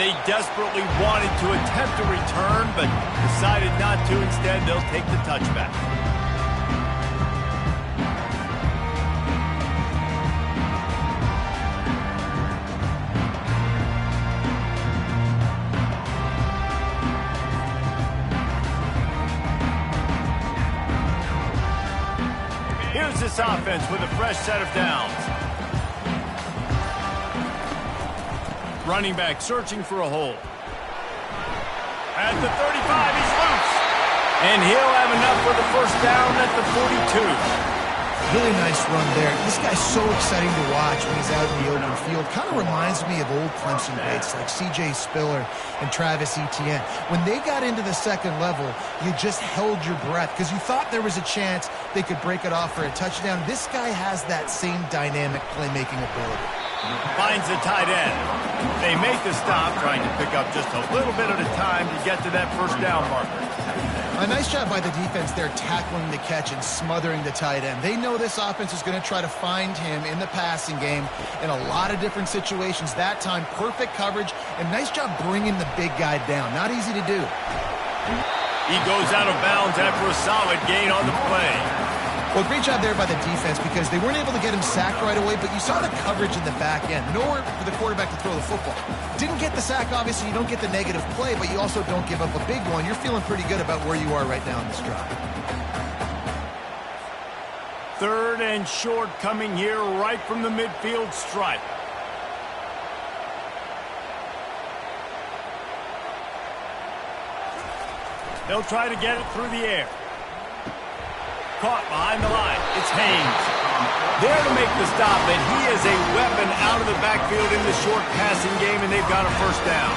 they desperately wanted to attempt a return, but decided not to. Instead, they'll take the touchback. Here's this offense with a fresh set of downs. Running back searching for a hole. At the 35, he's loose. And he'll have enough for the first down at the 42. Really nice run there. This guy's so exciting to watch when he's out in the open field. Kind of reminds me of old Clemson greats like C.J. Spiller and Travis Etienne. When they got into the second level, you just held your breath because you thought there was a chance they could break it off for a touchdown. This guy has that same dynamic playmaking ability. Finds the tight end. They make the stop, trying to pick up just a little bit at a time to get to that first down marker. A nice job by the defense there tackling the catch and smothering the tight end. They know this offense is going to try to find him in the passing game in a lot of different situations. That time, perfect coverage and nice job bringing the big guy down. Not easy to do. He goes out of bounds after a solid gain on the play. Well, great job there by the defense because they weren't able to get him sacked right away, but you saw the coverage in the back end. Nowhere for the quarterback to throw the football. Didn't get the sack, obviously. You don't get the negative play, but you also don't give up a big one. You're feeling pretty good about where you are right now in this drive. Third and short coming here right from the midfield stripe. They'll try to get it through the air. Caught behind the line. It's Haynes. There to make the stop, and he is a weapon out of the backfield in the short passing game, and they've got a first down.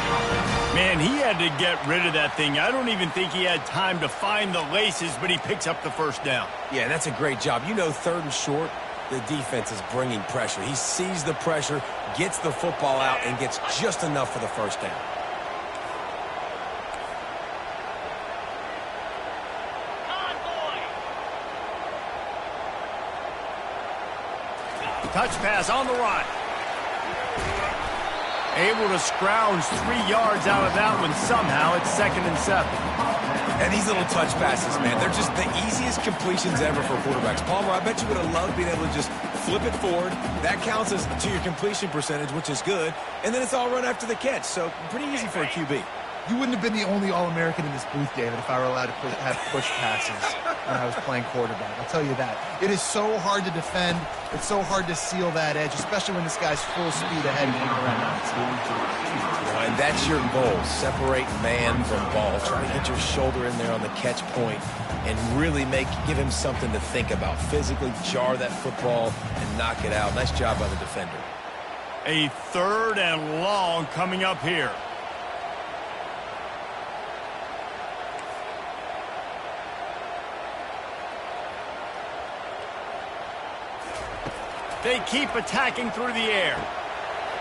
Man, he had to get rid of that thing. I don't even think he had time to find the laces, but he picks up the first down. Yeah, that's a great job. You know, third and short, the defense is bringing pressure. He sees the pressure, gets the football out, and gets just enough for the first down. Touch pass on the run. Able to scrounge 3 yards out of that one somehow. It's 2nd and 7. And these little touch passes, man, they're just the easiest completions ever for quarterbacks. Palmer, I bet you would have loved being able to just flip it forward. That counts as to your completion percentage, which is good. And then it's all run after the catch, so pretty easy for a QB. You wouldn't have been the only All-American in this booth, David, if I were allowed to have push passes when I was playing quarterback. I'll tell you that. It is so hard to defend. It's so hard to seal that edge, especially when this guy's full speed ahead and around outside. And that's your goal. Separate man from ball. Try to get your shoulder in there on the catch point and really give him something to think about. Physically jar that football and knock it out. Nice job by the defender. A 3rd and long coming up here. They keep attacking through the air.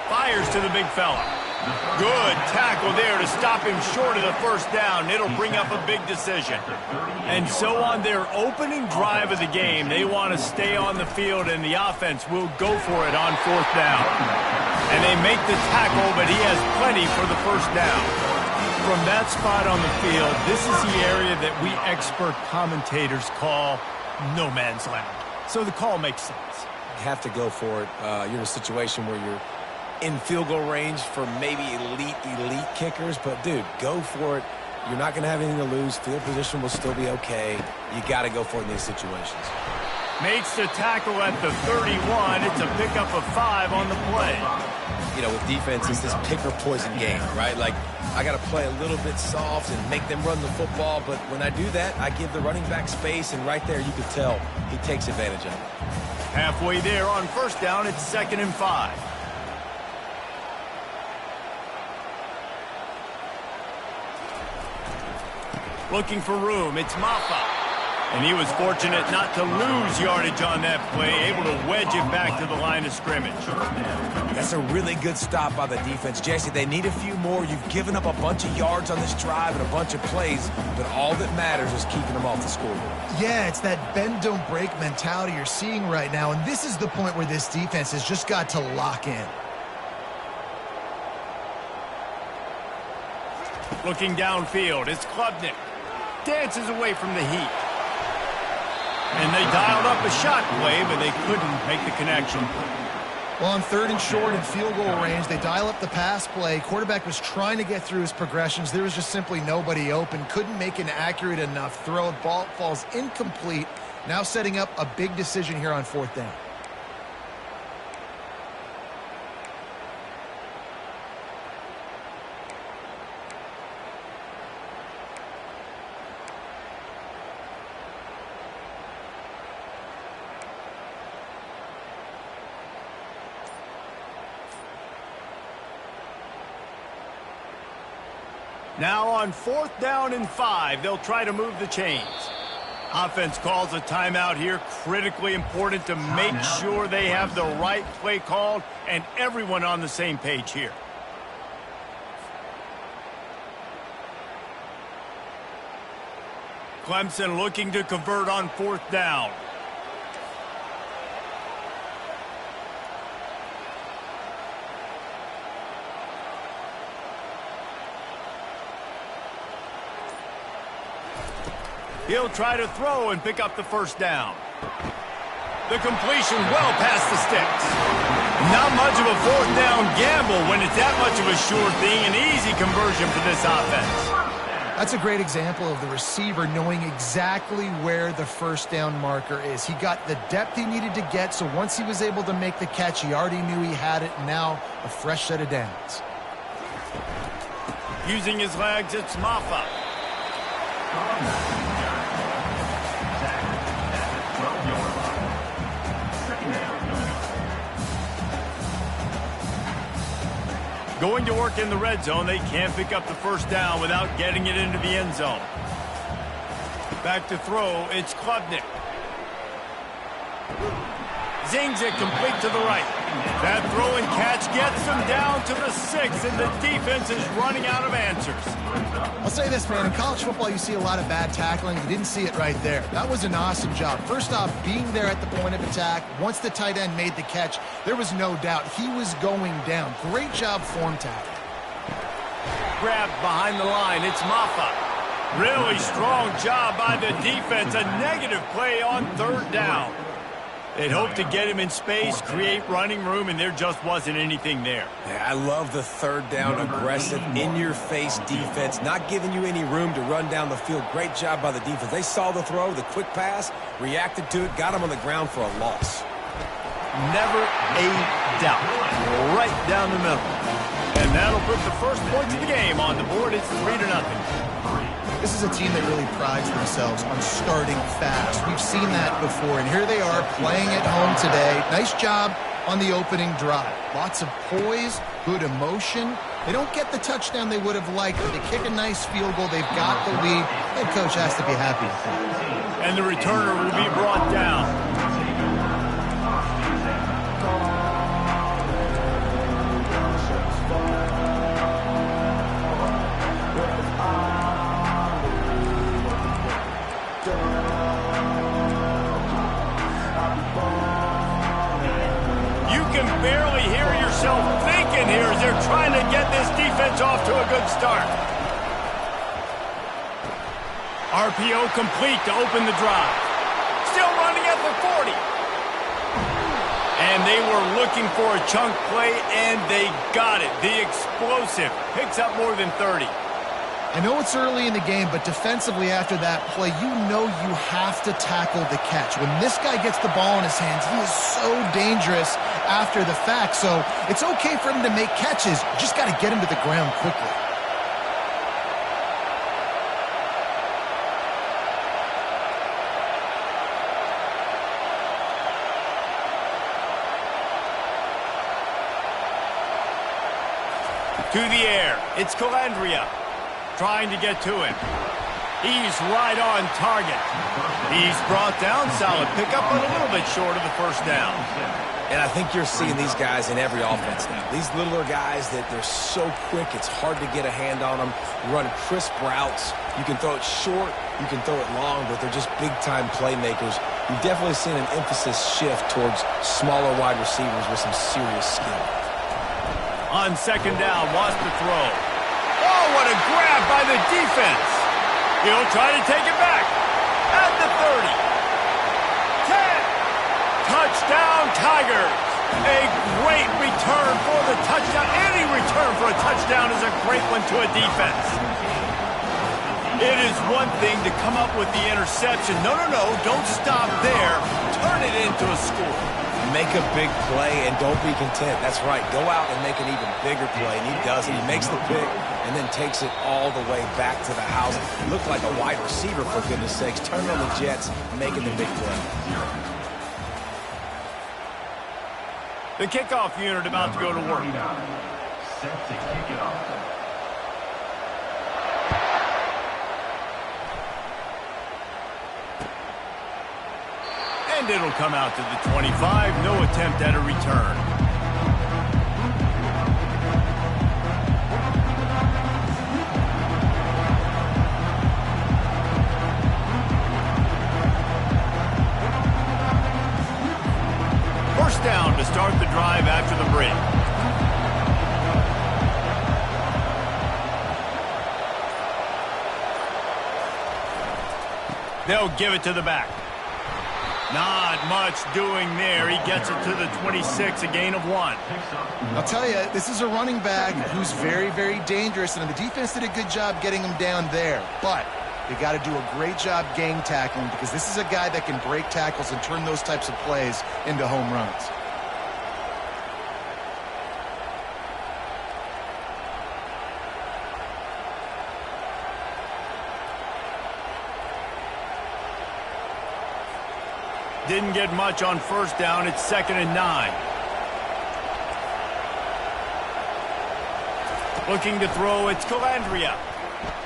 Fires to the big fella. Good tackle there to stop him short of the first down. It'll bring up a big decision. And so on their opening drive of the game, they want to stay on the field, and the offense will go for it on 4th down. And they make the tackle, but he has plenty for the first down. From that spot on the field, this is the area that we expert commentators call no man's land. So the call makes sense. Have to go for it. You're in a situation where you're in field goal range for maybe elite kickers, but dude, go for it. You're not going to have anything to lose. Field position will still be okay. You got to go for it in these situations. Makes the tackle at the 31. It's a pickup of 5 on the play. You know, with defense, it's this pick or poison game, right? Like, I got to play a little bit soft and make them run the football, but when I do that, I give the running back space, and right there you can tell he takes advantage of it. Halfway there on first down, it's 2nd and 5. Looking for room, it's Maffa. And he was fortunate not to lose yardage on that play, able to wedge it back to the line of scrimmage. That's a really good stop by the defense. Jesse, they need a few more. You've given up a bunch of yards on this drive and a bunch of plays, but all that matters is keeping them off the scoreboard. Yeah, it's that bend, don't break mentality you're seeing right now, and this is the point where this defense has just got to lock in. Looking downfield, it's Klubnik. Dances away from the heat. And they dialed up a shot play, but they couldn't make the connection. Well, on 3rd and short and field goal range, they dial up the pass play. Quarterback was trying to get through his progressions. There was just simply nobody open. Couldn't make an accurate enough throw. Ball falls incomplete. Now setting up a big decision here on 4th down. Now on 4th down and 5, they'll try to move the chains. Offense calls a timeout here. Critically important to make sure they have the right play called and everyone on the same page here. Clemson looking to convert on 4th down. He'll try to throw and pick up the 1st down. The completion well past the sticks. Not much of a 4th down gamble when it's that much of a sure thing. An easy conversion for this offense. That's a great example of the receiver knowing exactly where the 1st down marker is. He got the depth he needed to get, so once he was able to make the catch, he already knew he had it. Now a fresh set of downs. Using his legs, it's Maffa. Going to work in the red zone. They can't pick up the 1st down without getting it into the end zone. Back to throw, it's Klubnik. Zings it complete to the right. That throw and catch gets them down to the 6, and the defense is running out of answers. I'll say this, man. In college football, you see a lot of bad tackling. You didn't see it right there. That was an awesome job. First off, being there at the point of attack. Once the tight end made the catch, there was no doubt he was going down. Great job form tackling. Grabbed behind the line. It's Maffa. Really strong job by the defense. A negative play on 3rd down. They'd hoped to get him in space, create running room, and there just wasn't anything there. Yeah, I love the 3rd down aggressive, in-your-face defense, not giving you any room to run down the field. Great job by the defense. They saw the throw, the quick pass, reacted to it, got him on the ground for a loss. Never a doubt. Right down the middle. And that'll put the first points of the game on the board. It's 3-0. This is a team that really prides themselves on starting fast. We've seen that before, and here they are playing at home today. Nice job on the opening drive. Lots of poise, good emotion. They don't get the touchdown they would have liked, but they kick a nice field goal. They've got the lead. Head coach has to be happy. And the returner will be brought down. Barely hear yourself thinking here as they're trying to get this defense off to a good start. RPO complete to open the drive. Still running at the 40. And they were looking for a chunk play, and they got it. The explosive picks up more than 30. I know it's early in the game, but defensively after that play, you know you have to tackle the catch. When this guy gets the ball in his hands, he is so dangerous after the fact. So it's okay for him to make catches. You just got to get him to the ground quickly. To the air, it's Calandria. Trying to get to him. He's right on target. He's brought down. Solid pickup, but a little bit short of the 1st down. And I think you're seeing these guys in every offense now. These littler guys that they're so quick, it's hard to get a hand on them. Run crisp routes. You can throw it short, you can throw it long, but they're just big-time playmakers. You've definitely seen an emphasis shift towards smaller wide receivers with some serious skill. On 2nd down, wants to throw. Oh, Oh, what a grab by the defense. He'll try to take it back. At the 30. 10. Touchdown, Tigers. A great return for the touchdown. Any return for a touchdown is a great one to a defense. It is one thing to come up with the interception. No, don't stop there. Turn it into a score. Make a big play and don't be content. That's right. Go out and make an even bigger play, and he does it. He makes the pick and then takes it all the way back to the house. Looked like a wide receiver, for goodness sakes. Turning on the Jets, making the big play. The kickoff unit about to go to work. Set to kick it off. And it'll come out to the 25. No attempt at a return. First down to start the drive after the break. They'll give it to the back. Not much doing there. He gets it to the 26, a gain of 1. I'll tell you, this is a running back who's very, very dangerous, and the defense did a good job getting him down there. But they got to do a great job gang tackling, because this is a guy that can break tackles and turn those types of plays into home runs. Didn't get much on first down. It's 2nd and 9. Looking to throw, it's Calandria.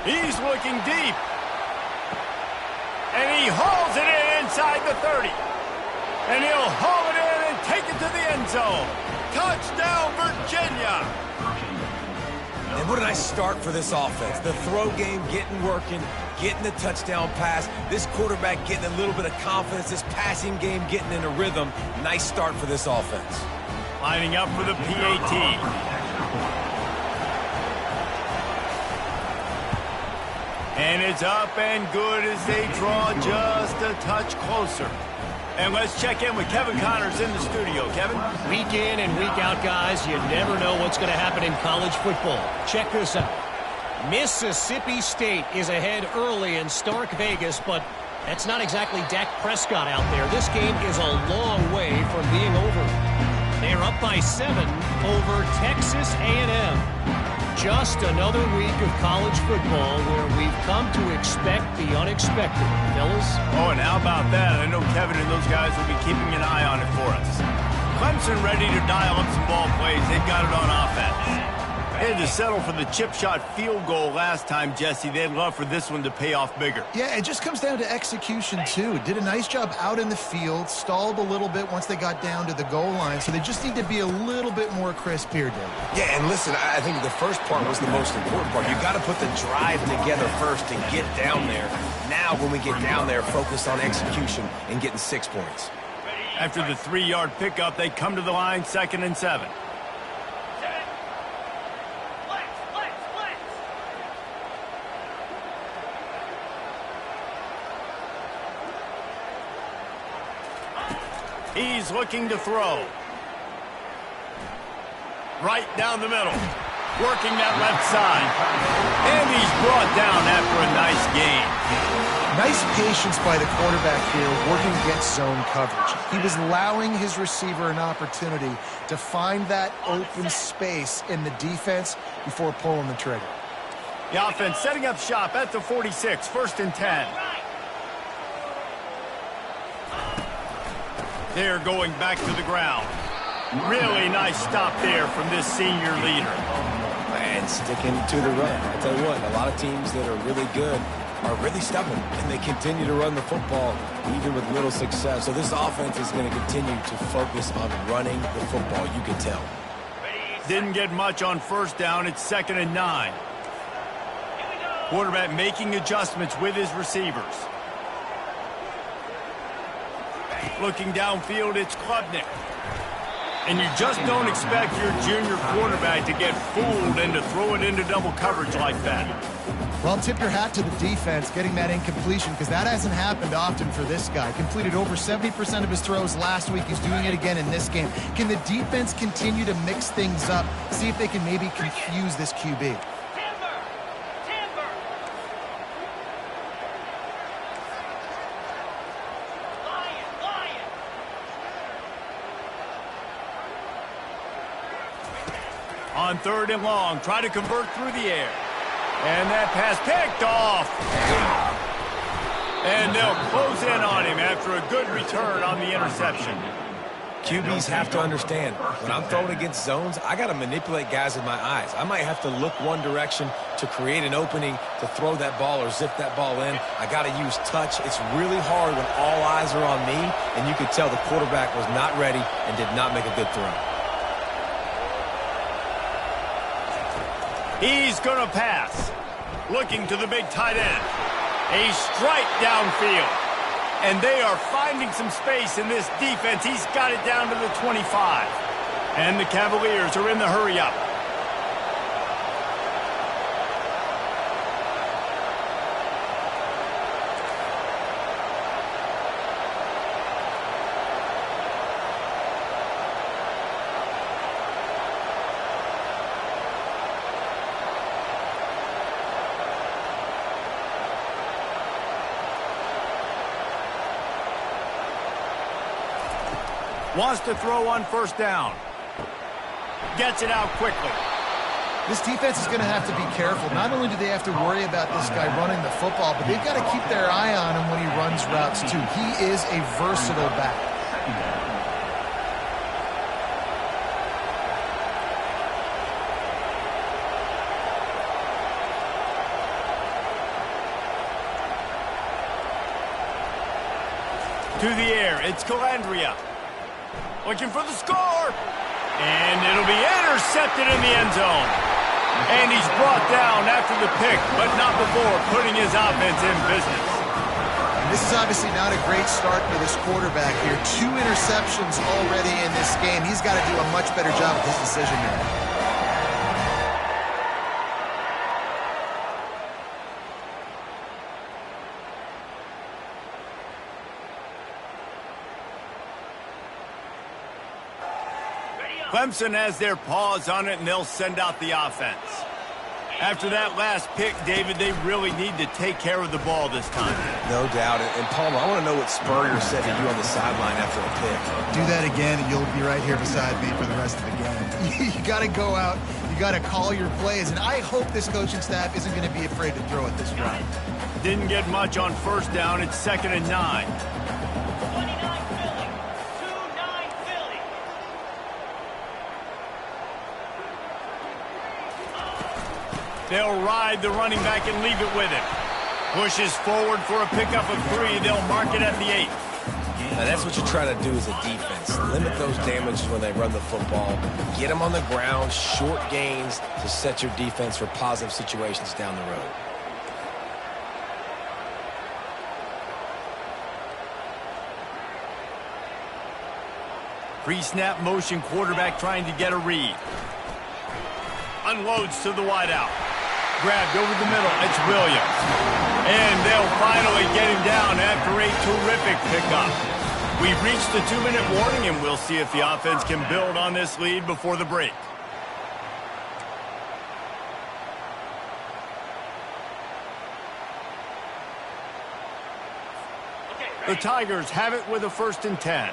He's looking deep. And he hauls it in inside the 30. And he'll haul it in and take it to the end zone. Touchdown, Virginia. And what a nice start for this offense. The throw game getting working, getting the touchdown pass. This quarterback getting a little bit of confidence. This passing game getting in a rhythm. Nice start for this offense. Lining up for the PAT. And it's up and good as they draw just a touch closer. And let's check in with Kevin Connors in the studio. Kevin? Week in and week out, guys, you never know what's going to happen in college football. Check this out. Mississippi State is ahead early in Stark Vegas, but that's not exactly Dak Prescott out there. This game is a long way from being over. They're up by 7 over Texas A&M. Just another week of college football where we've come to expect the unexpected, fellas. Oh, and how about that? I know Kevin and those guys will be keeping an eye on it for us. Clemson ready to dial up some ball plays. They've got it on offense. They had to settle for the chip shot field goal last time, Jesse. They'd love for this one to pay off bigger. Yeah, it just comes down to execution, too. Did a nice job out in the field, stalled a little bit once they got down to the goal line, so they just need to be a little bit more crisp here, Dave. Yeah, and listen, I think the first part was the most important part. You got to put the drive together first to get down there. Now, when we get down there, focus on execution and getting 6 points. After the 3-yard pickup, they come to the line, 2nd and 7. He's looking to throw. Right down the middle. Working that left side. And he's brought down after a nice gain. Nice patience by the quarterback here, working against zone coverage. He was allowing his receiver an opportunity to find that open space in the defense before pulling the trigger. The offense setting up shop at the 46, 1st and 10. They're going back to the ground. Really nice stop there from this senior leader. And sticking to the run. I tell you what, a lot of teams that are really good are really stubborn, and they continue to run the football even with little success. So this offense is going to continue to focus on running the football, you can tell. Didn't get much on first down. It's 2nd and 9. Quarterback making adjustments with his receivers. Looking downfield, it's Klubnik. And you just don't expect your junior quarterback to get fooled and to throw it into double coverage like that. Well, tip your hat to the defense getting that incompletion, because that hasn't happened often for this guy. Completed over 70% of his throws last week. He's doing it again in this game. Can the defense continue to mix things up, see if they can maybe confuse this QB? On 3rd and long, try to convert through the air. And that pass picked off. And they'll close in on him after a good return on the interception. QBs have to understand, when I'm throwing against zones, I got to manipulate guys with my eyes. I might have to look one direction to create an opening to throw that ball or zip that ball in. I got to use touch. It's really hard when all eyes are on me, and you could tell the quarterback was not ready and did not make a good throw. He's going to pass. Looking to the big tight end. A strike downfield. And they are finding some space in this defense. He's got it down to the 25. And the Cavaliers are in the hurry-up. Wants to throw on 1st down. Gets it out quickly. This defense is going to have to be careful. Not only do they have to worry about this guy running the football, but they've got to keep their eye on him when he runs routes too. He is a versatile back. To the air, it's Calandria. Looking for the score. And it'll be intercepted in the end zone. And he's brought down after the pick, but not before putting his offense in business. And this is obviously not a great start for this quarterback here. 2 interceptions already in this game. He's got to do a much better job with his decision making. Clemson has their paws on it, and they'll send out the offense. After that last pick, David, they really need to take care of the ball this time. No doubt. And Palmer, I want to know what Spurrier said to you on the sideline after a pick. Do that again, and you'll be right here beside me for the rest of the game. You got to go out. You got to call your plays, and I hope this coaching staff isn't going to be afraid to throw it this route. Didn't get much on 1st down. It's 2nd and 9. They'll ride the running back and leave it with him. Pushes forward for a pickup of 3. They'll mark it at the 8. Now that's what you try to do as a defense. Limit those damages when they run the football. Get them on the ground, short gains to set your defense for positive situations down the road. Pre-snap motion quarterback trying to get a read. Unloads to the wideout. Grabbed over the middle. It's Williams. And they'll finally get him down after a terrific pickup. We've reached the 2-minute warning, and we'll see if the offense can build on this lead before the break. The Tigers have it with a 1st and 10.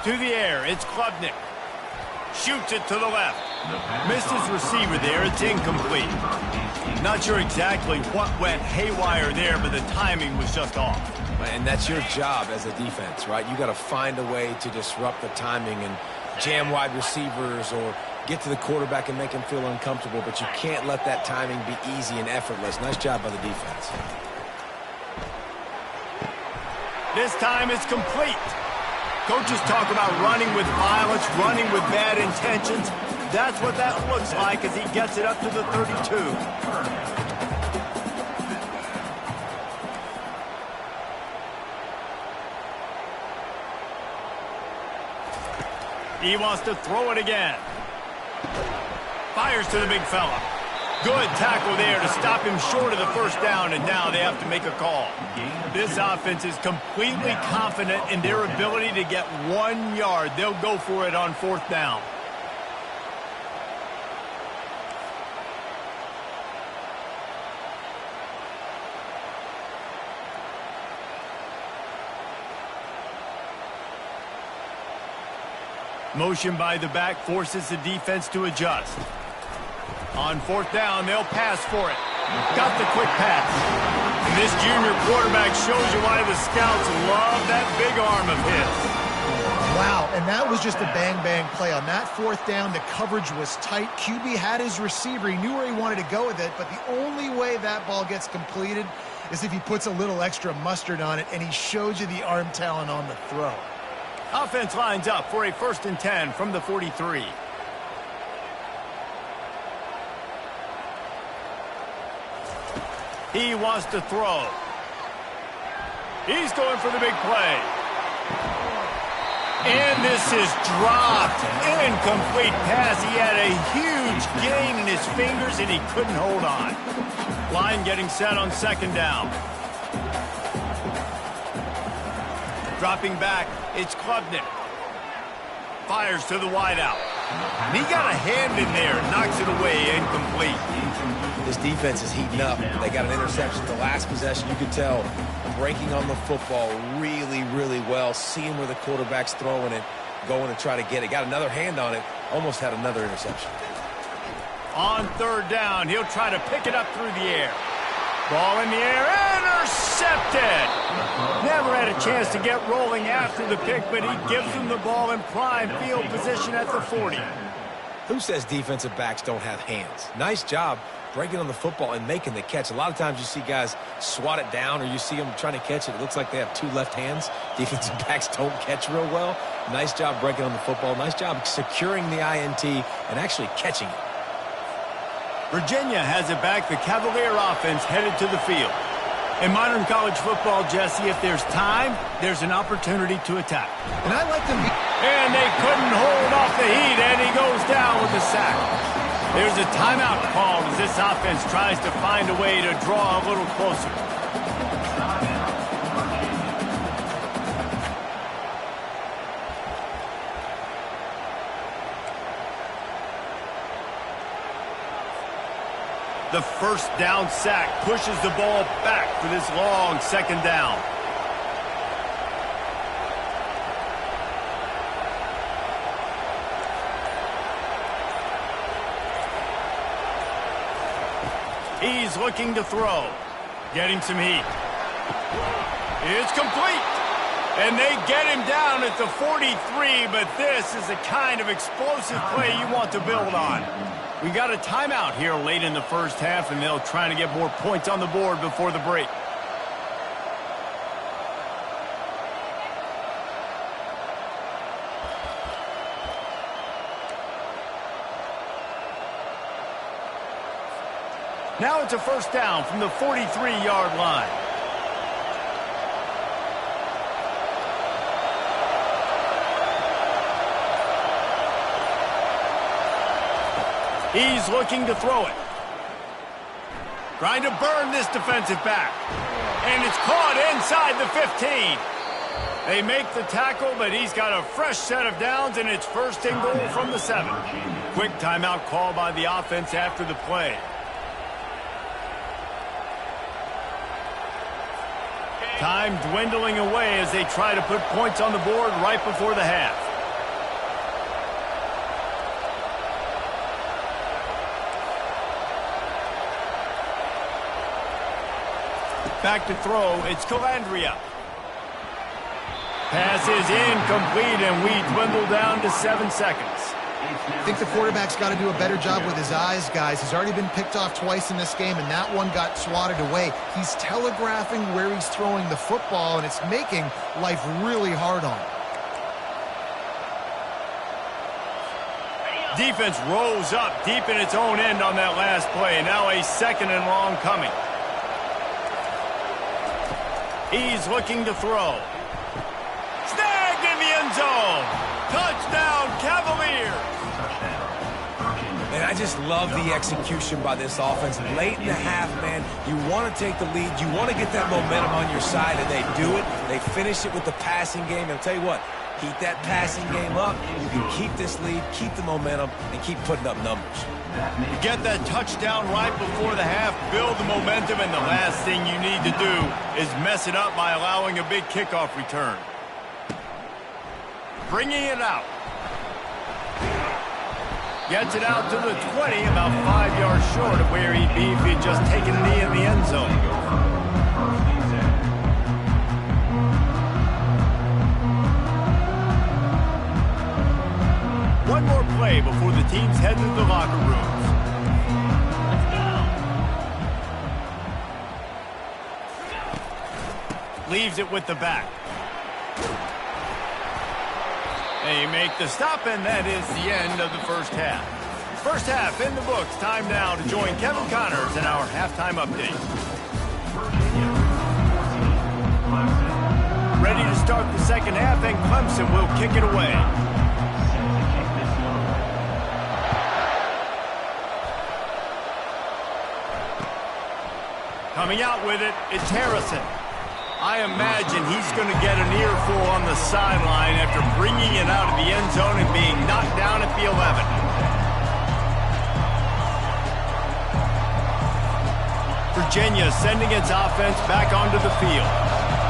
To the air, it's Klubnik. Shoots it to the left. Missed his receiver there, it's incomplete. Not sure exactly what went haywire there, but the timing was just off. And that's your job as a defense, right? You got to find a way to disrupt the timing and jam wide receivers or get to the quarterback and make him feel uncomfortable, but you can't let that timing be easy and effortless. Nice job by the defense. This time it's complete. Coaches talk about running with violence, running with bad intentions. That's what that looks like as he gets it up to the 32. He wants to throw it again. Fires to the big fella. Good tackle there to stop him short of the first down, and now they have to make a call. This offense is completely confident in their ability to get 1 yard. They'll go for it on 4th down. Motion by the back forces the defense to adjust. On 4th down, they'll pass for it. Got the quick pass. And this junior quarterback shows you why the scouts love that big arm of his. Wow, and that was just a bang-bang play. On that 4th down, the coverage was tight. QB had his receiver. He knew where he wanted to go with it, but the only way that ball gets completed is if he puts a little extra mustard on it, and he shows you the arm talent on the throw. Offense lines up for a 1st and 10 from the 43. He wants to throw. He's going for the big play. And this is dropped. Incomplete pass. He had a huge gain in his fingers, and he couldn't hold on. Line getting set on 2nd down. Dropping back, it's Klubnik. Fires to the wideout. He got a hand in there, knocks it away, incomplete. This defense is heating up. They got an interception the last possession. You could tell breaking on the football really, really well, seeing where the quarterback's throwing it, going to try to get it. Got another hand on it, almost had another interception. On 3rd down, he'll try to pick it up through the air. Ball in the air, intercepted! Never had a chance to get rolling after the pick, but he gives him the ball in prime field position at the 40. Who says defensive backs don't have hands? Nice job breaking on the football and making the catch. A lot of times you see guys swat it down, or you see them trying to catch it. It looks like they have 2 left hands. Defensive backs don't catch real well. Nice job breaking on the football. Nice job securing the INT and actually catching it. Virginia has it back. The Cavalier offense headed to the field. In modern college football, Jesse, if there's time, there's an opportunity to attack. And I like them. And they couldn't hold off the heat, and he goes down with a sack. There's a timeout called as this offense tries to find a way to draw a little closer. The 1st down sack pushes the ball back for this long 2nd down. He's looking to throw. Getting some heat. It's complete. And they get him down at the 43, but this is the kind of explosive play you want to build on. We got a timeout here late in the 1st half, and they'll try to get more points on the board before the break. Now it's a 1st down from the 43-yard line. He's looking to throw it. Trying to burn this defensive back. And it's caught inside the 15. They make the tackle, but he's got a fresh set of downs, and it's 1st and goal from the 7. Quick timeout call by the offense after the play. Time dwindling away as they try to put points on the board right before the half. Back to throw, it's Calandria. Pass is incomplete, and we dwindle down to 7 seconds. I think the quarterback's got to do a better job with his eyes, guys. He's already been picked off twice in this game, and that one got swatted away. He's telegraphing where he's throwing the football, and it's making life really hard on him. Defense rose up deep in its own end on that last play. Now a 2nd and long coming. He's looking to throw. Snagged in the end zone. Touchdown, Cowboys. just love the execution by this offense. Late in the half, man, you want to take the lead. You want to get that momentum on your side, and they do it. They finish it with the passing game. And I'll tell you what, keep that passing game up. You can keep this lead, keep the momentum, and keep putting up numbers. You get that touchdown right before the half, build the momentum, and the last thing you need to do is mess it up by allowing a big kickoff return. Bringing it out. Gets it out to the 20, about 5 yards short of where he'd be if he'd just taken a knee in the end zone. One more play before the teams head to the locker rooms. Leaves it with the back. They make the stop, and that is the end of the first half. First half in the books. Time now to join Kevin Connors in our halftime update. Ready to start the second half, and Clemson will kick it away. Coming out with it, it's Harrison. I imagine he's going to get an earful on the sideline after bringing it out of the end zone and being knocked down at the 11. Virginia sending its offense back onto the field.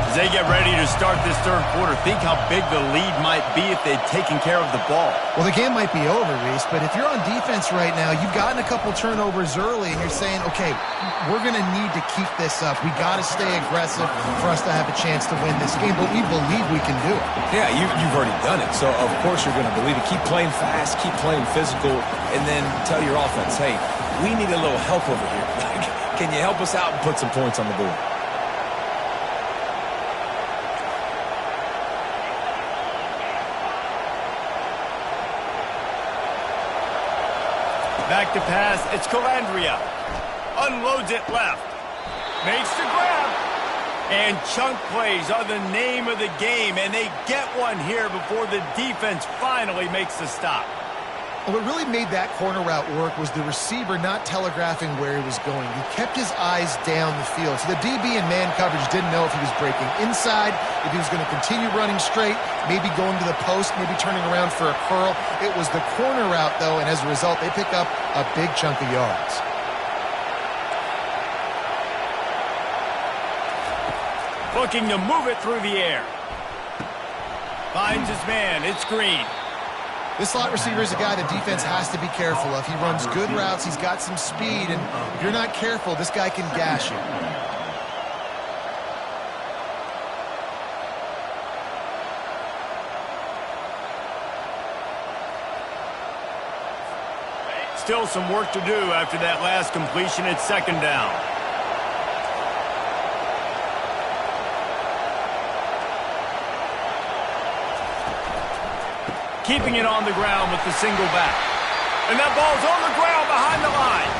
As they get ready to start this third quarter, think how big the lead might be if they'd taken care of the ball. Well, the game might be over, Reese, but if you're on defense right now, you've gotten a couple turnovers early, and you're saying, okay, we're going to need to keep this up. We got to stay aggressive for us to have a chance to win this game, but we believe we can do it. Yeah, you've already done it, so of course you're going to believe it. Keep playing fast, keep playing physical, and then tell your offense, hey, we need a little help over here. Can you help us out and put some points on the board? Back to pass, it's Calandria. Unloads it left. Makes the grab. And chunk plays are the name of the game, and they get one here before the defense finally makes the stop. What really made that corner route work was the receiver not telegraphing where he was going. He kept his eyes down the field. So the DB in man coverage didn't know if he was breaking inside, if he was going to continue running straight, maybe going to the post, maybe turning around for a curl. It was the corner route, though, and as a result, they pick up a big chunk of yards. Looking to move it through the air. Finds his man. It's Green. This slot receiver is a guy the defense has to be careful of. He runs good routes. He's got some speed, and if you're not careful, this guy can gash you. Still some work to do after that last completion at second down. Keeping it on the ground with the single back. And that ball's on the ground behind the line.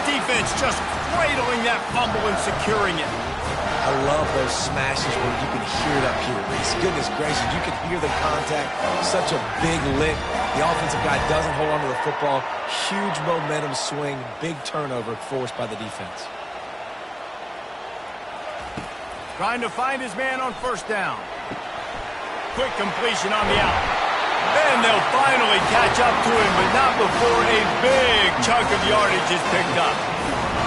Defense just cradling that fumble and securing it. I love those smashes where you can hear it up here, Reese. Goodness gracious, you can hear the contact. Such a big lick. The offensive guy doesn't hold on to the football. Huge momentum swing, big turnover forced by the defense. Trying to find his man on first down. Quick completion on the out. And they'll finally catch up to him, but not before a big chunk of yardage is picked up.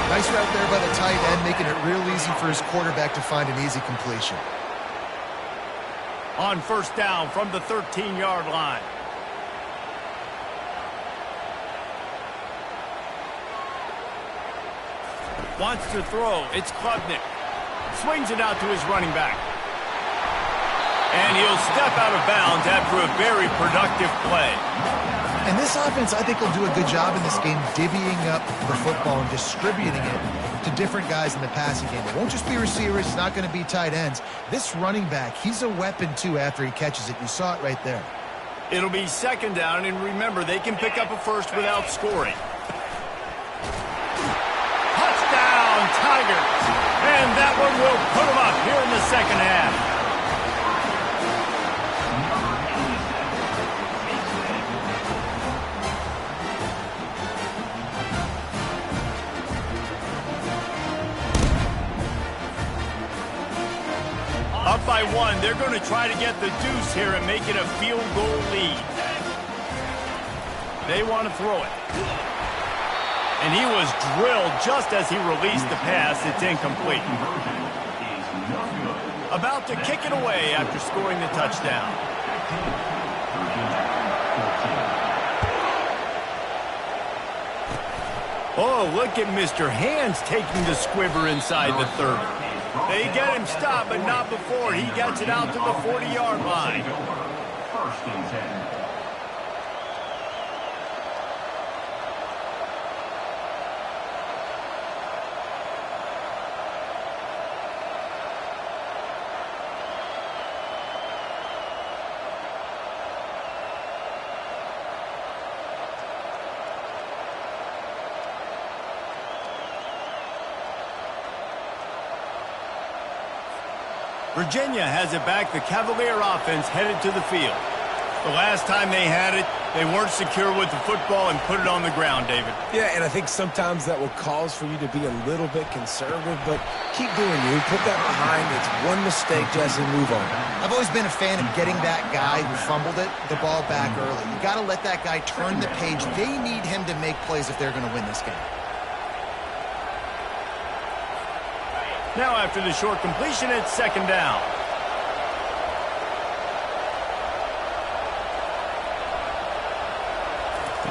Nice route there by the tight end, making it real easy for his quarterback to find an easy completion. On first down from the 13-yard line. Wants to throw. It's Klubnik. Swings it out to his running back. And he'll step out of bounds after a very productive play. And this offense, I think, will do a good job in this game divvying up the football and distributing it to different guys in the passing game. It won't just be receivers. It's not going to be tight ends. This running back, he's a weapon, too, after he catches it. You saw it right there. It'll be second down, and remember, they can pick up a first without scoring. Touchdown, Tigers! And that one will put them up here in the second half. by one. They're going to try to get the deuce here and make it a field goal lead. They want to throw it. And he was drilled just as he released the pass. It's incomplete. About to kick it away after scoring the touchdown. Oh, look at Mr. Hands taking the squibber inside the 30. They get him stopped, but not before he gets it out to the 40-yard line. First and 10. Virginia has it back. The Cavalier offense headed to the field. The last time they had it, they weren't secure with the football and put it on the ground, David. Yeah, and I think sometimes that will cause for you to be a little bit conservative, but keep doing you. Put that behind. It's one mistake, Jesse, move on. I've always been a fan of getting that guy who fumbled it, the ball back early. You got to let that guy turn the page. They need him to make plays if they're going to win this game. Now after the short completion, it's second down.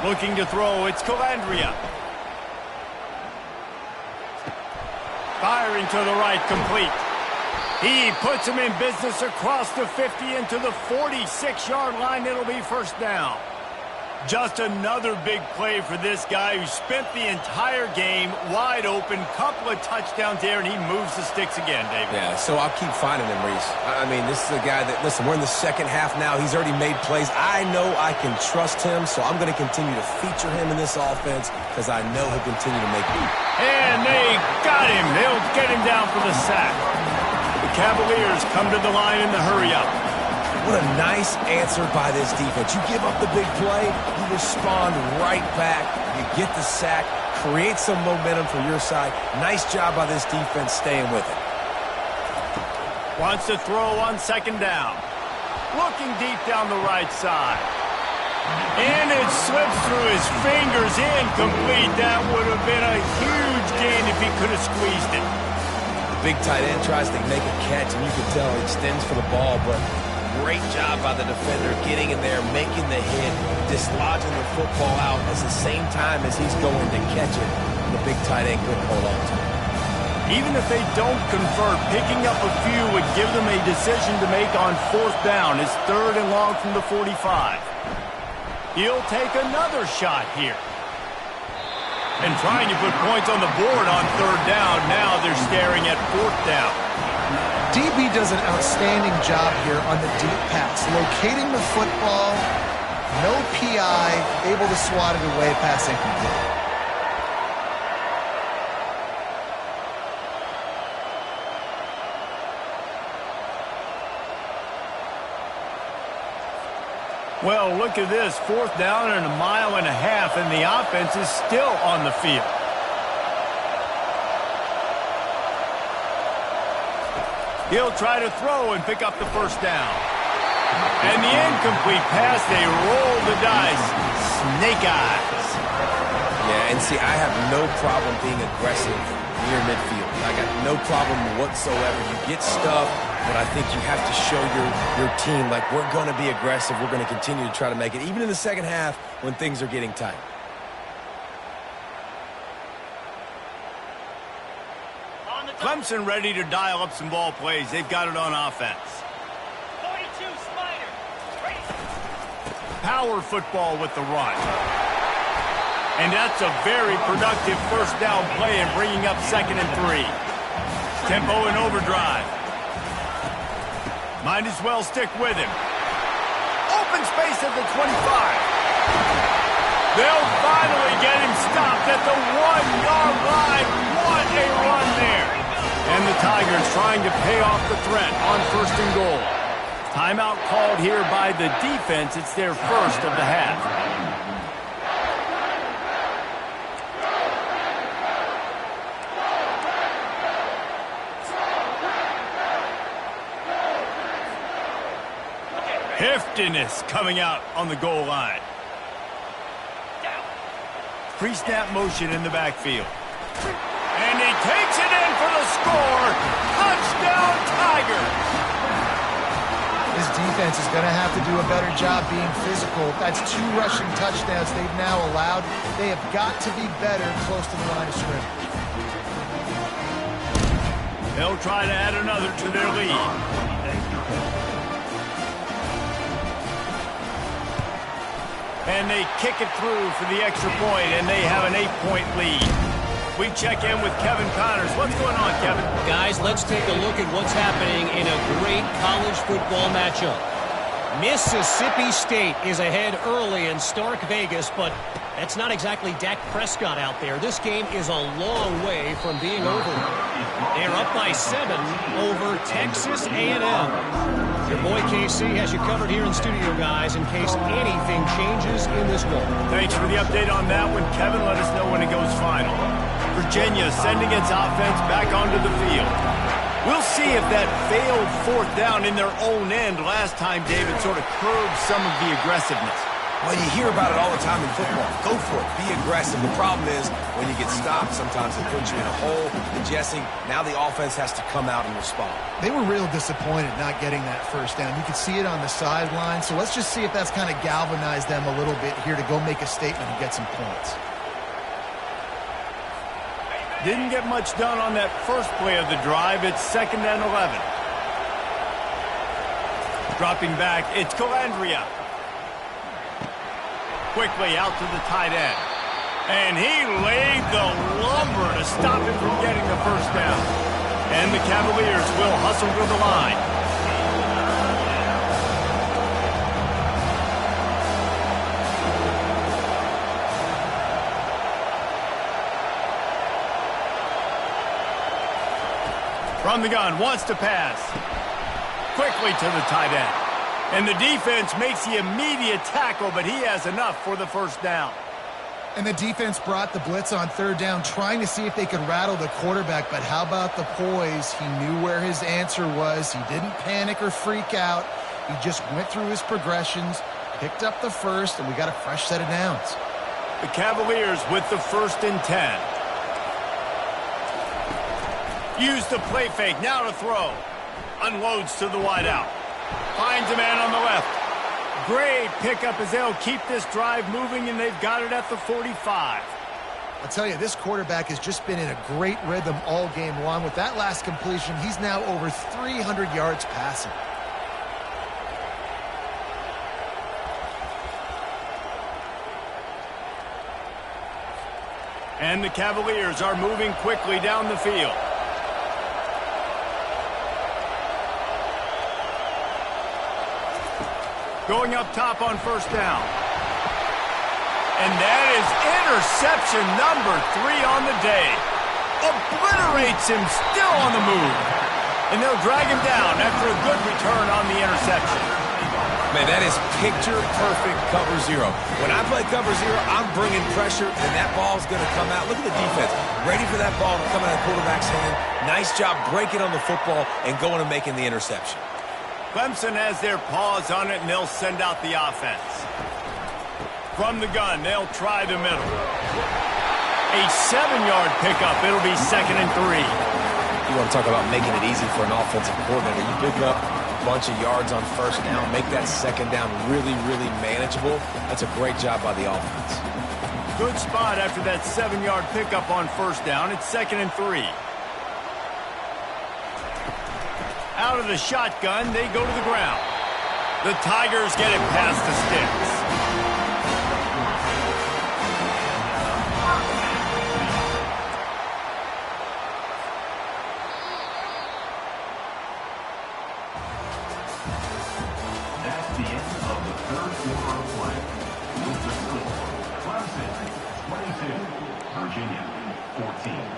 Looking to throw, it's Calandria. Firing to the right, complete. He puts him in business across the 50 into the 46-yard line. It'll be first down. Just another big play for this guy who spent the entire game wide open. Couple of touchdowns there, and he moves the sticks again, David. Yeah, so I'll keep finding him, Reese. I mean, this is a guy that, listen, we're in the second half now. He's already made plays. I know I can trust him, so I'm going to continue to feature him in this offense because I know he'll continue to make them. And they got him. They'll get him down for the sack. The Cavaliers come to the line in the hurry-up. What a nice answer by this defense. You give up the big play, you respond right back, you get the sack, create some momentum for your side. Nice job by this defense staying with it. Wants to throw on second down. Looking deep down the right side. And it slips through his fingers, incomplete. That would have been a huge gain if he could have squeezed it. The big tight end tries to make a catch, and you can tell he extends for the ball, but great job by the defender getting in there, making the hit, dislodging the football out at the same time as he's going to catch it. The big tight end couldn't hold on to it. Even if they don't convert, picking up a few would give them a decision to make on fourth down. It's third and long from the 45. He'll take another shot here. And trying to put points on the board on third down. Now they're staring at fourth down. DB does an outstanding job here on the deep pass, locating the football, no PI, able to swat it away, pass incomplete. Well, look at this, fourth down and 1.5 miles, and the offense is still on the field. He'll try to throw and pick up the first down. And the incomplete pass, they roll the dice. Snake eyes. Yeah, and see, I have no problem being aggressive near midfield. I got no problem whatsoever. You get stuff, but I think you have to show your team, like, we're going to be aggressive. We're going to continue to try to make it, even in the second half when things are getting tight. Clemson ready to dial up some ball plays. They've got it on offense. 42 Spider. Power football with the run. And that's a very productive first down play and bringing up 2nd and 3. Tempo and overdrive. Might as well stick with him. Open space at the 25. They'll finally get him stopped at the 1-yard line. What a run there. And the Tigers trying to pay off the threat on 1st and goal. Timeout called here by the defense. It's their first of the half. emptiness coming out on the goal line. Pre-snap motion in the backfield. And he takes it in for the score. Touchdown, Tigers! This defense is going to have to do a better job being physical. That's 2 rushing touchdowns they've now allowed. They have got to be better close to the line of scrimmage. They'll try to add another to their lead. And they kick it through for the extra point, and they have an 8-point lead. We check in with Kevin Connors. What's going on, Kevin? Guys, let's take a look at what's happening in a great college football matchup. Mississippi State is ahead early in Stark Vegas, but that's not exactly Dak Prescott out there. This game is a long way from being over. They're up by 7 over Texas A&M. Your boy KC has you covered here in studio, guys, in case anything changes in this one. Thanks for the update on that one, Kevin. Let us know when it goes final. Virginia sending its offense back onto the field. We'll see if that failed 4th down in their own end last time, David, sort of curbed some of the aggressiveness. Well, you hear about it all the time in football. Go for it. Be aggressive. The problem is when you get stopped, sometimes it puts you in a hole. And Jesse, now the offense has to come out and respond. They were real disappointed not getting that 1st down. You could see it on the sideline. So let's just see if that's kind of galvanized them a little bit here to go make a statement and get some points. Didn't get much done on that first play of the drive. It's 2nd and 11. Dropping back, it's Calandria. Quickly out to the tight end. And he laid the lumber to stop him from getting the 1st down. And the Cavaliers will hustle to the line. From the gun, wants to pass. Quickly to the tight end. And the defense makes the immediate tackle, but he has enough for the 1st down. And the defense brought the blitz on 3rd down, trying to see if they could rattle the quarterback. But how about the poise? He knew where his answer was. He didn't panic or freak out. He just went through his progressions, picked up the 1st, and we got a fresh set of downs. The Cavaliers with the 1st and 10. Use the play fake, now to throw. Unloads to the wideout. Finds a man on the left. Great pickup as they'll keep this drive moving, and they've got it at the 45. I'll tell you, this quarterback has just been in a great rhythm all game long. With that last completion, he's now over 300 yards passing. And the Cavaliers are moving quickly down the field. Going up top on 1st down. And that is interception number 3 on the day. Obliterates him, still on the move. And they'll drag him down after a good return on the interception. Man, that is picture-perfect cover 0. When I play cover 0, I'm bringing pressure, and that ball's going to come out. Look at the defense. Ready for that ball to come out of the quarterback's hand. Nice job breaking on the football and going and making the interception. Clemson has their paws on it, and they'll send out the offense. From the gun, they'll try the middle. A 7-yard pickup. It'll be 2nd and 3. You want to talk about making it easy for an offensive coordinator. You pick up a bunch of yards on 1st down, make that 2nd down really, really manageable. That's a great job by the offense. Good spot after that 7-yard pickup on 1st down. It's 2nd and 3. Out of the shotgun, they go to the ground. The Tigers get it past the sticks. That's the end of the 3rd quarter of play. With the score, Clemson 22, Virginia 14.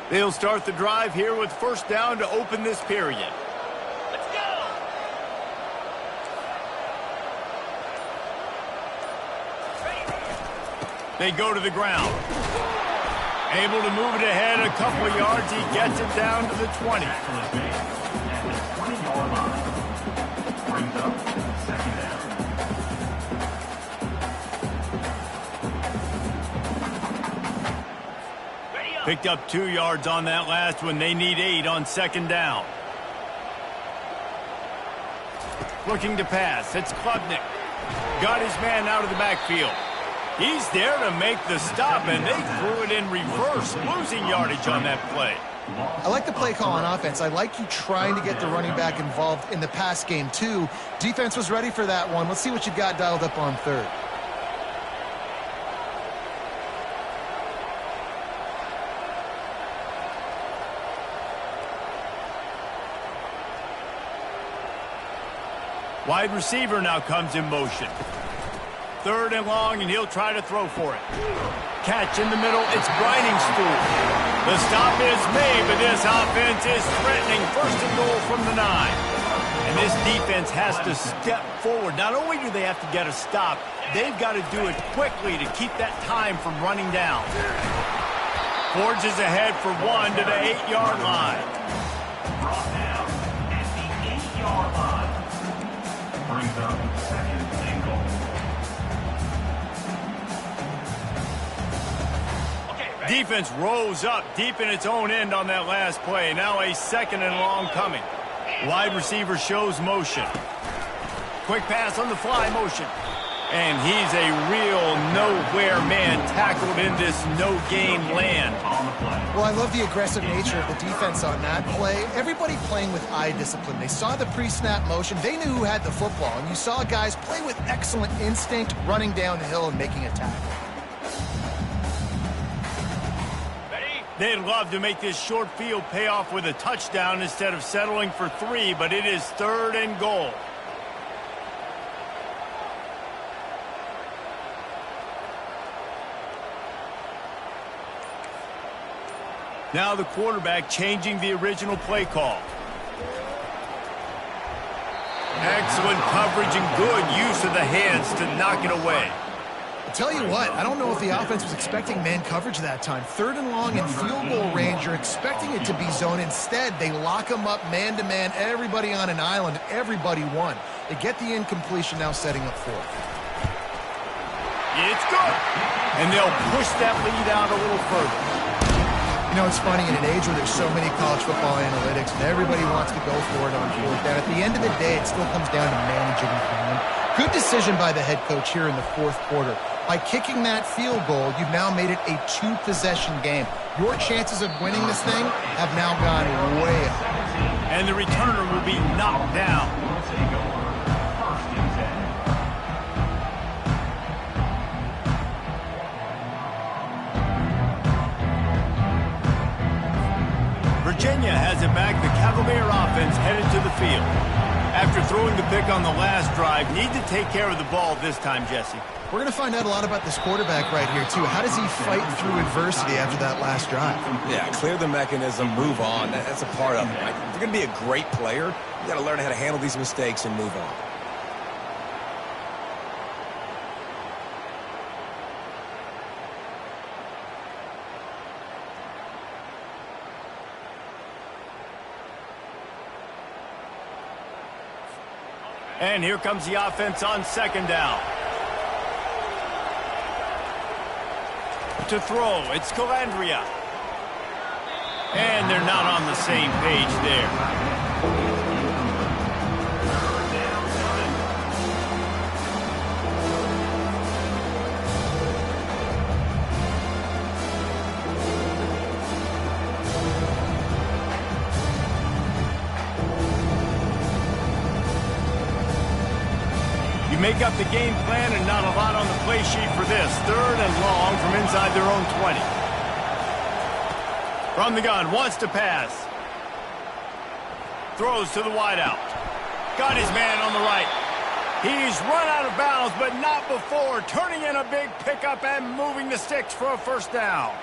They'll start the drive here with 1st down to open this period. Let's go! They go to the ground. Able to move it ahead a couple of yards. He gets it down to the 20. At the 20-yard line. Brings up second down. Picked up 2 yards on that last one. They need 8 on second down. Looking to pass. It's Klubnik. Got his man out of the backfield. He's there to make the stop, and they threw it in reverse, losing yardage on that play. I like the play call on offense. I like you trying to get the running back involved in the pass game, too. Defense was ready for that one. Let's see what you've got dialed up on third. Wide receiver now comes in motion. 3rd and long, and he'll try to throw for it. Catch in the middle. It's grinding stool. The stop is made, but this offense is threatening. 1st and goal from the 9. And this defense has to step forward. Not only do they have to get a stop, they've got to do it quickly to keep that time from running down. Forges ahead for 1 to the 8-yard line. Brought down at the 8-yard line. Brings up second and goal. Defense rose up deep in its own end on that last play. Now a 2nd and long coming. Wide receiver shows motion. Quick pass on the fly motion. And he's a real nowhere man tackled in this no-gain land. Well, I love the aggressive nature of the defense on that play. Everybody playing with eye discipline. They saw the pre-snap motion. They knew who had the football. And you saw guys play with excellent instinct, running down the hill and making a tackle. They'd love to make this short field pay off with a touchdown instead of settling for 3, but it is 3rd and goal. Now the quarterback changing the original play call. Excellent coverage and good use of the hands to knock it away. I'll tell you what, I don't know if the offense was expecting man coverage that time. 3rd and long in field goal range, you're expecting it to be zone. Instead, they lock them up man-to-man, everybody on an island, everybody won. They get the incompletion, now setting up 4th. It's good. And they'll push that lead out a little further. You know, it's funny, in an age where there's so many college football analytics and everybody wants to go for it on 4th down, at the end of the day, it still comes down to managing time. Good decision by the head coach here in the 4th quarter. By kicking that field goal, you've now made it a 2-possession game. Your chances of winning this thing have now gone way up. And the returner will be knocked down. Virginia has it back. The Cavalier offense headed to the field. After throwing the pick on the last drive, need to take care of the ball this time, Jesse. We're going to find out a lot about this quarterback right here, too. How does he fight through adversity after that last drive? Yeah, clear the mechanism, move on. That's a part of it. Right? If you're going to be a great player, you got to learn how to handle these mistakes and move on. And here comes the offense on 2nd down. To throw, it's Calandria. And they're not on the same page there. You make up the game plan and not a lot on the play sheet for this. 3rd and long from inside their own 20. From the gun, wants to pass. Throws to the wideout. Got his man on the right. He's run out of bounds, but not before. Turning in a big pickup and moving the sticks for a 1st down.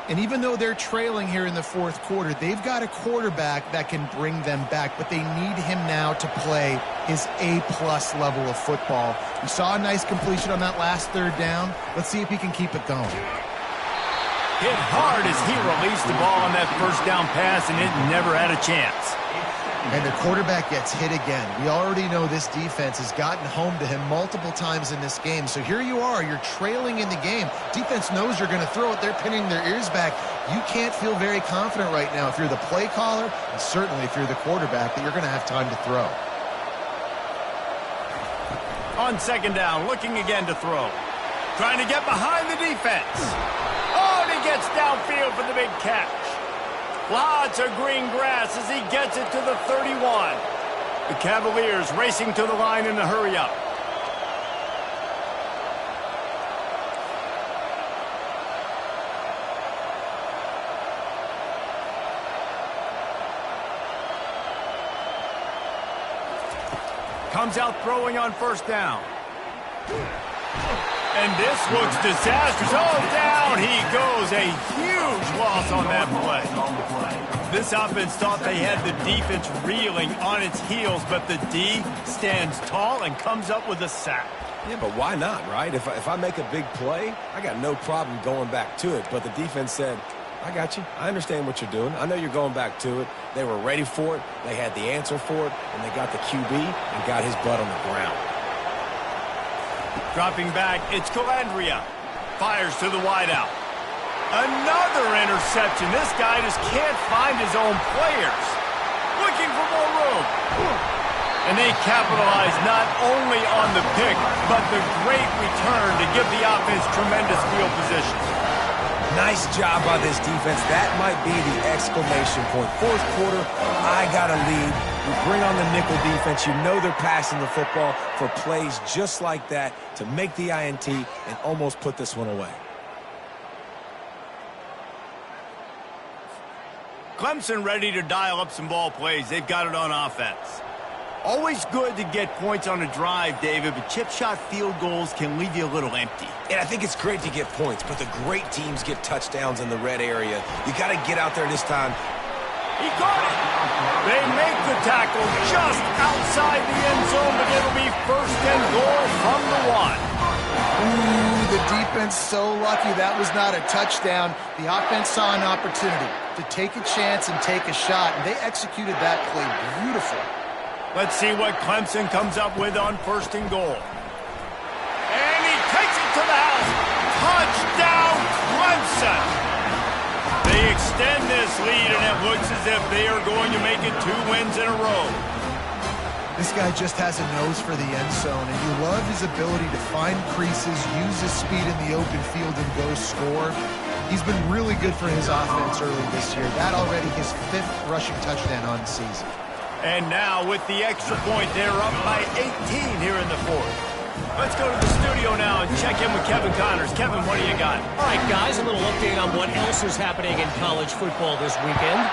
And even though they're trailing here in the 4th quarter, they've got a quarterback that can bring them back, but they need him now to play his A-plus level of football. We saw a nice completion on that last 3rd down. Let's see if he can keep it going. hit hard as he released the ball on that first down pass, and it never had a chance. And the quarterback gets hit again. We already know this defense has gotten home to him multiple times in this game. So here you are, you're trailing in the game. Defense knows you're going to throw it. They're pinning their ears back. You can't feel very confident right now if you're the play caller, and certainly if you're the quarterback, that you're going to have time to throw. On second down, looking again to throw. Trying to get behind the defense. Oh, and he gets downfield for the big catch. Lots of green grass as he gets it to the 31. The Cavaliers racing to the line in a hurry-up. Comes out throwing on first down. And this looks disastrous. Oh, down he goes. A huge loss on that play. This offense thought they had the defense reeling on its heels, but the D stands tall and comes up with a sack. Yeah, but why not, right? If I make a big play, I got no problem going back to it. But the defense said, I got you. I understand what you're doing. I know you're going back to it. They were ready for it. They had the answer for it, and they got the QB and got his butt on the ground. Dropping back, it's Calandria. Fires to the wideout. Another interception. This guy just can't find his own players. Looking for more room. And they capitalize not only on the pick, but the great return to give the offense tremendous field position. Nice job by this defense. That might be the exclamation point. Fourth quarter, I got a lead. You bring on the nickel defense. You know they're passing the football for plays just like that to make the INT and almost put this one away. Clemson ready to dial up some ball plays. They've got it on offense. Always good to get points on a drive, David, but chip shot field goals can leave you a little empty. And I think it's great to get points, but the great teams get touchdowns in the red area. You got to get out there this time. He caught it. They make the tackle just outside the end zone, but it'll be first and goal from the 1. Ooh, the defense so lucky that was not a touchdown. The offense saw an opportunity to take a chance and take a shot, and they executed that play beautifully. Let's see what Clemson comes up with on first and goal. And he takes it to the house. Touchdown, Clemson! They extend this lead, and it looks as if they are going to make it 2 wins in a row. This guy just has a nose for the end zone, and you love his ability to find creases, use his speed in the open field, and go score. He's been really good for his offense early this year. That already his 5th rushing touchdown on the season. And now with the extra point, they're up by 18 here in the 4th. Let's go to the studio now and check in with Kevin Connors. Kevin, what do you got? All right, guys, a little update on what else is happening in college football this weekend.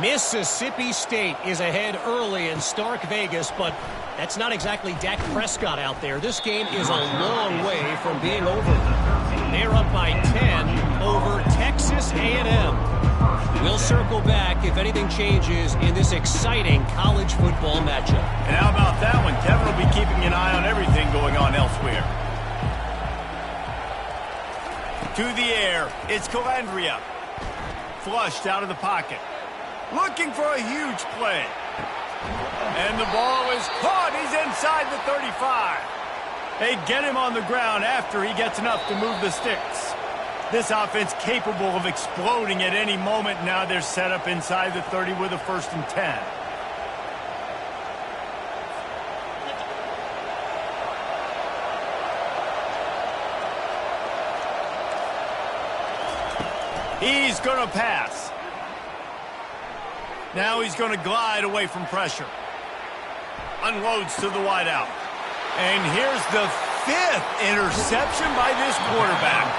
Mississippi State is ahead early in Stark Vegas, but that's not exactly Dak Prescott out there. This game is a long way from being over. They're up by 10 over Texas A&M. We'll circle back if anything changes in this exciting college football matchup. And how about that one? Kevin will be keeping an eye on everything going on elsewhere. To the air, it's Calandria. Flushed out of the pocket. Looking for a huge play. And the ball is caught. He's inside the 35. They get him on the ground after he gets enough to move the sticks. This offense capable of exploding at any moment. Now they're set up inside the 30 with a 1st and 10. He's going to pass. Now he's going to glide away from pressure. Unloads to the wideout. And here's the 5th interception by this quarterback.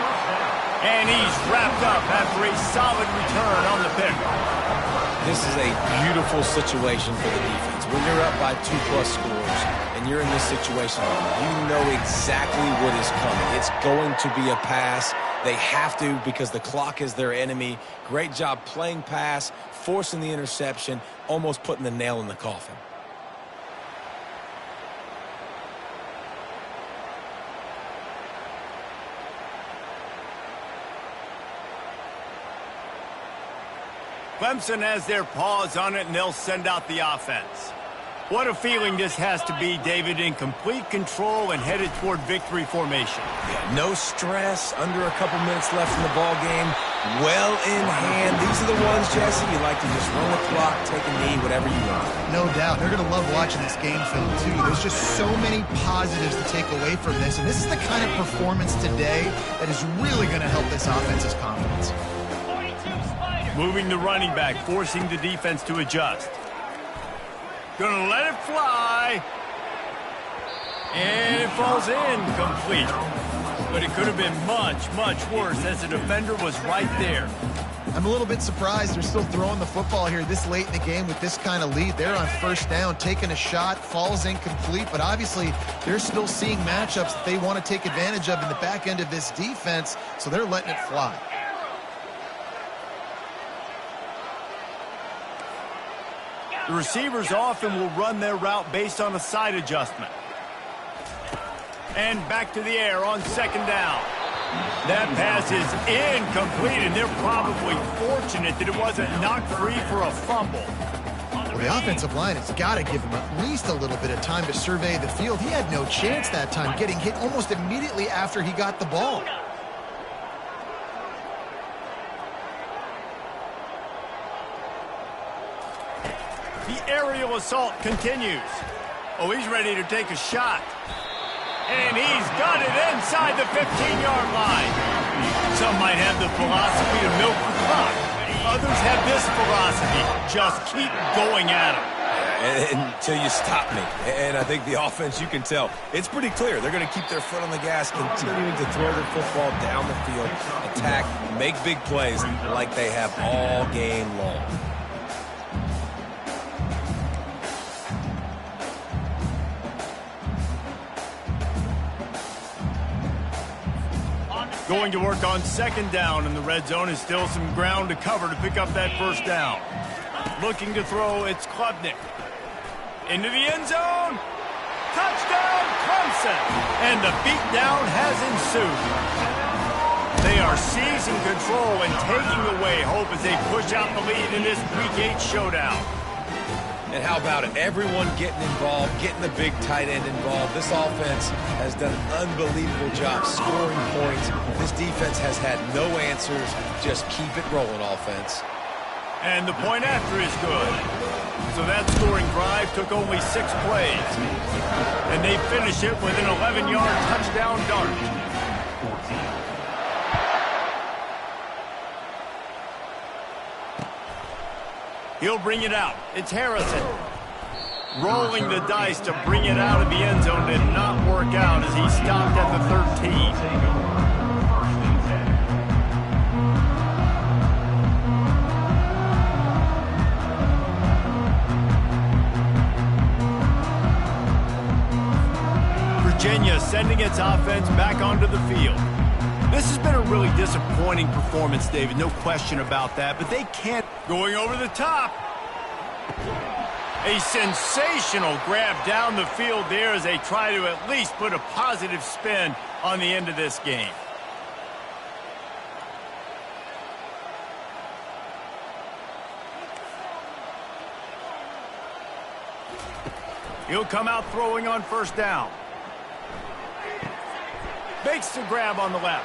And he's wrapped up after a solid return on the pick. This is a beautiful situation for the defense. When you're up by 2+ scores and you're in this situation, you know exactly what is coming. It's going to be a pass. They have to because the clock is their enemy. Great job playing pass, forcing the interception, almost putting the nail in the coffin. Clemson has their paws on it, and they'll send out the offense. What a feeling this has to be, David, in complete control and headed toward victory formation. Yeah, no stress, under a couple minutes left in the ball game, well in hand. These are the ones, Jesse, you like to just run the clock, take a knee, whatever you want. No doubt. They're going to love watching this game film, too. There's just so many positives to take away from this, and this is the kind of performance today that is really going to help this offense's confidence. Moving the running back, forcing the defense to adjust. Gonna let it fly. And it falls incomplete. But it could have been much, much worse as the defender was right there. I'm a little bit surprised they're still throwing the football here this late in the game with this kind of lead. They're on first down, taking a shot, falls incomplete, but obviously they're still seeing matchups that they want to take advantage of in the back end of this defense, so they're letting it fly. The receivers often will run their route based on a side adjustment. And back to the air on second down. That pass is incomplete, and they're probably fortunate that it wasn't knocked free for a fumble. Well, the offensive line has got to give him at least a little bit of time to survey the field. He had no chance that time, getting hit almost immediately after he got the ball. The aerial assault continues. Oh, he's ready to take a shot. And he's got it inside the 15-yard line. Some might have the philosophy to milk the clock. Others have this philosophy. Just keep going at him. Until you stop me. And I think the offense, you can tell, it's pretty clear. They're going to keep their foot on the gas, continuing to throw the football down the field, attack, make big plays like they have all game long. Going to work on second down, and the red zone is still some ground to cover to pick up that first down. Looking to throw, it's Klubnik. Into the end zone. Touchdown, Clemson! And the beatdown has ensued. They are seizing control and taking away hope as they push out the lead in this Week 8 showdown. And how about it? Everyone getting involved, getting the big tight end involved. This offense has done an unbelievable job scoring points. This defense has had no answers. Just keep it rolling, offense. And the point after is good. So that scoring drive took only 6 plays. And they finish it with an 11-yard touchdown dart. He'll bring it out. It's Harrison. Rolling the dice to bring it out of the end zone did not work out as he stopped at the 13. Virginia sending its offense back onto the field. This has been a really disappointing performance, David, no question about that, but they can't. Going over the top. A sensational grab down the field there as they try to at least put a positive spin on the end of this game. He'll come out throwing on first down. Makes the grab on the left.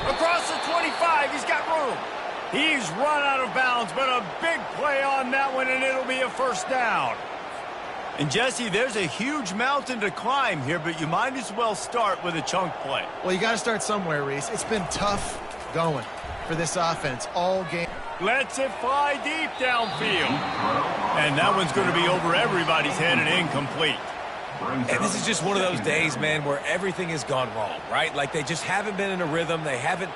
Across the 25, he's got room. He's run out of bounds, but a big play on that one, and it'll be a first down. And, Jesse, there's a huge mountain to climb here, but you might as well start with a chunk play. Well, you got to start somewhere, Reese. It's been tough going for this offense all game. Lets it fly deep downfield. And that one's going to be over everybody's head and incomplete. And this is just one of those days, man, where everything has gone wrong, right? Like they just haven't been in a rhythm. They haven't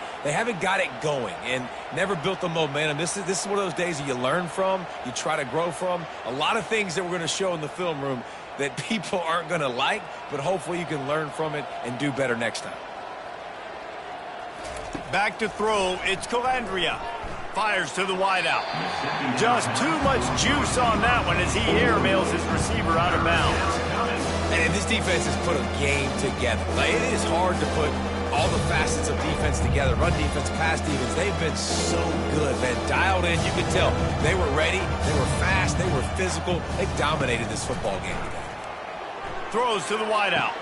got it going and never built the momentum. This is one of those days that you learn from, you try to grow from. A lot of things that we're going to show in the film room that people aren't going to like, but hopefully you can learn from it and do better next time. Back to throw, it's Calandria. Fires to the wideout. Just too much juice on that one as he airmails his receiver out of bounds. And this defense has put a game together. Like, it is hard to put all the facets of defense together. Run defense, pass defense. They've been so good, man. Dialed in. You can tell they were ready. They were fast. They were physical. They dominated this football game today. Throws to the wideout.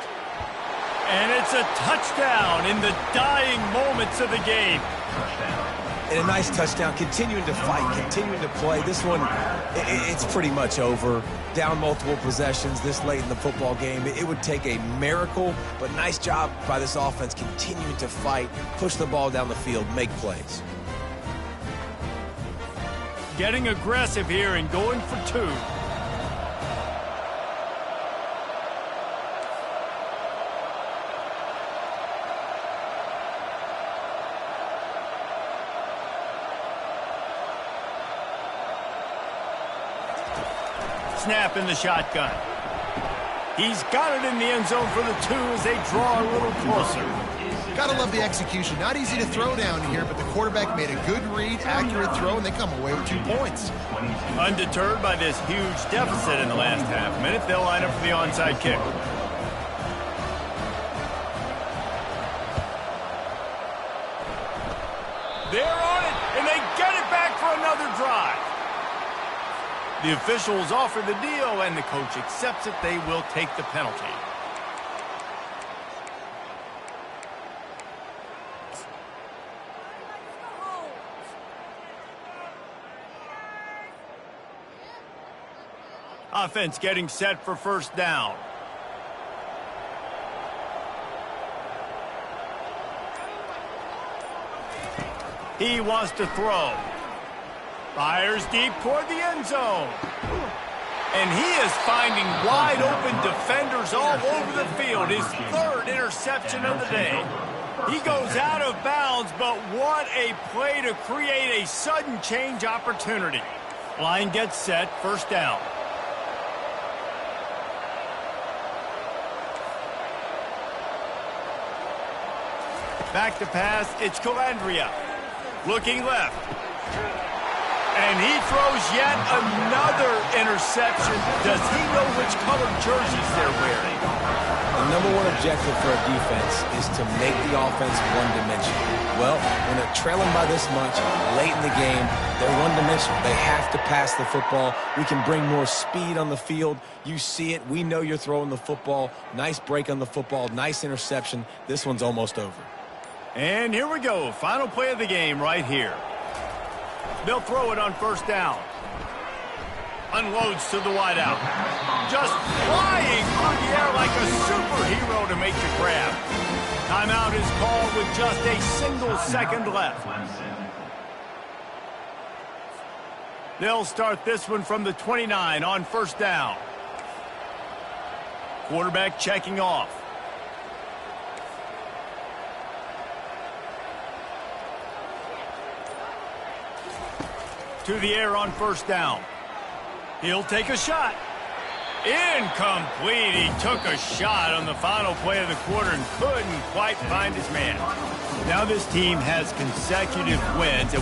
And it's a touchdown in the dying moments of the game. And a nice touchdown, continuing to fight, continuing to play. This one, it's pretty much over. Down multiple possessions this late in the football game. It would take a miracle, but nice job by this offense continuing to fight, push the ball down the field, make plays. Getting aggressive here and going for two. Snap in the shotgun. He's got it in the end zone for the two as they draw a little closer. Gotta love the execution. Not easy to throw down here, but the quarterback made a good read, accurate throw, and they come away with 2 points. Undeterred by this huge deficit in the last half minute, they'll line up for the onside kick. They're on it, and they get it back for another drive. The officials offer the deal, and the coach accepts it. They will take the penalty. Offense getting set for first down. He wants to throw. Fires deep toward the end zone. And he is finding wide open defenders all over the field. His 3rd interception of the day. He goes out of bounds, but what a play to create a sudden change opportunity. Line gets set, first down. Back to pass, it's Calandria. Looking left. And he throws yet another interception. Does he know which colored jerseys they're wearing? The number one objective for a defense is to make the offense one-dimensional. Well, when they're trailing by this much, late in the game, they're one-dimensional. They have to pass the football. We can bring more speed on the field. You see it. We know you're throwing the football. Nice break on the football. Nice interception. This one's almost over. And here we go. Final play of the game right here. They'll throw it on first down. Unloads to the wideout. Just flying through the air like a superhero to make the grab. Timeout is called with just a single second left. They'll start this one from the 29 on first down. Quarterback checking off. To the air on first down. He'll take a shot. Incomplete. He took a shot on the final play of the quarter and couldn't quite find his man. Now this team has consecutive wins.